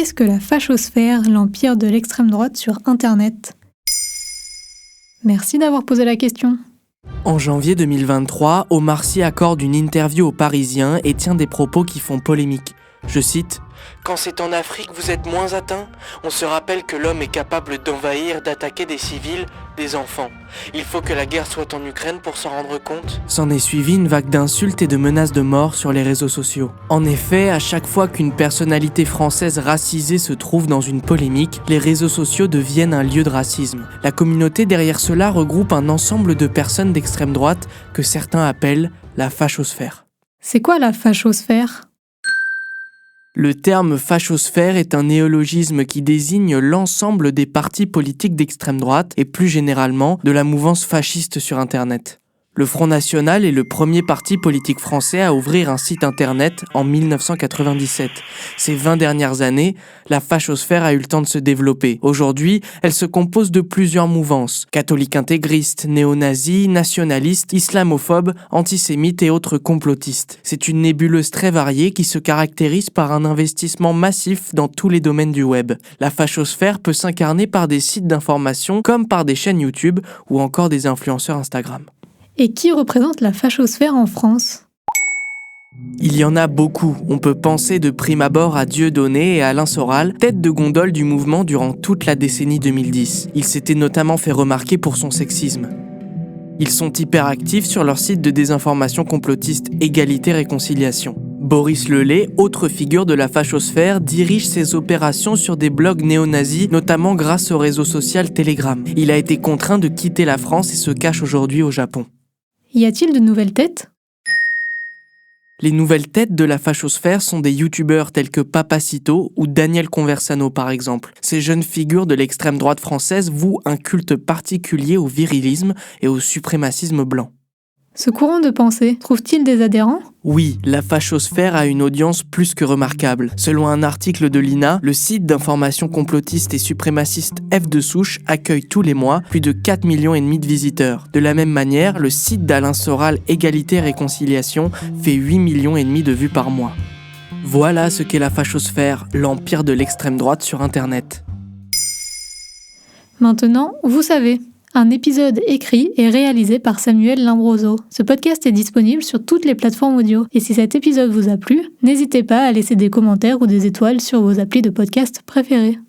Qu'est-ce que la fachosphère, l'empire de l'extrême droite sur Internet ? Merci d'avoir posé la question. En janvier 2023, Omar Sy accorde une interview aux Parisiens et tient des propos qui font polémique. Je cite « Quand c'est en Afrique, vous êtes moins atteints. On se rappelle que l'homme est capable d'envahir, d'attaquer des civils, des enfants. Il faut que la guerre soit en Ukraine pour s'en rendre compte. » S'en est suivi une vague d'insultes et de menaces de mort sur les réseaux sociaux. En effet, à chaque fois qu'une personnalité française racisée se trouve dans une polémique, les réseaux sociaux deviennent un lieu de racisme. La communauté derrière cela regroupe un ensemble de personnes d'extrême droite que certains appellent la fachosphère. C'est quoi la fachosphère ? Le terme fachosphère est un néologisme qui désigne l'ensemble des partis politiques d'extrême droite et plus généralement de la mouvance fasciste sur Internet. Le Front National est le premier parti politique français à ouvrir un site internet en 1997. Ces 20 dernières années, la fachosphère a eu le temps de se développer. Aujourd'hui, elle se compose de plusieurs mouvances, catholiques intégristes, néo-nazis, nationalistes, islamophobes, antisémites et autres complotistes. C'est une nébuleuse très variée qui se caractérise par un investissement massif dans tous les domaines du web. La fachosphère peut s'incarner par des sites d'information comme par des chaînes YouTube ou encore des influenceurs Instagram. Et qui représente la fachosphère en France ? Il y en a beaucoup. On peut penser de prime abord à Dieudonné et Alain Soral, tête de gondole du mouvement durant toute la décennie 2010. Il s'était notamment fait remarquer pour son sexisme. Ils sont hyper actifs sur leur site de désinformation complotiste Égalité Réconciliation. Boris Lelay, autre figure de la fachosphère, dirige ses opérations sur des blogs néo-nazis, notamment grâce au réseau social Telegram. Il a été contraint de quitter la France et se cache aujourd'hui au Japon. Y a-t-il de nouvelles têtes ? Les nouvelles têtes de la fachosphère sont des youtubeurs tels que Papacito ou Daniel Conversano par exemple. Ces jeunes figures de l'extrême droite française vouent un culte particulier au virilisme et au suprémacisme blanc. Ce courant de pensée trouve-t-il des adhérents ? Oui, la fachosphère a une audience plus que remarquable. Selon un article de l'INA, le site d'information complotiste et suprémaciste F de Souche accueille tous les mois plus de 4,5 millions de visiteurs. De la même manière, le site d'Alain Soral Égalité Réconciliation fait 8,5 millions de vues par mois. Voilà ce qu'est la fachosphère, l'empire de l'extrême droite sur Internet. Maintenant, vous savez. Un épisode écrit et réalisé par Samuel Limbroso. Ce podcast est disponible sur toutes les plateformes audio. Et si cet épisode vous a plu, n'hésitez pas à laisser des commentaires ou des étoiles sur vos applis de podcast préférés.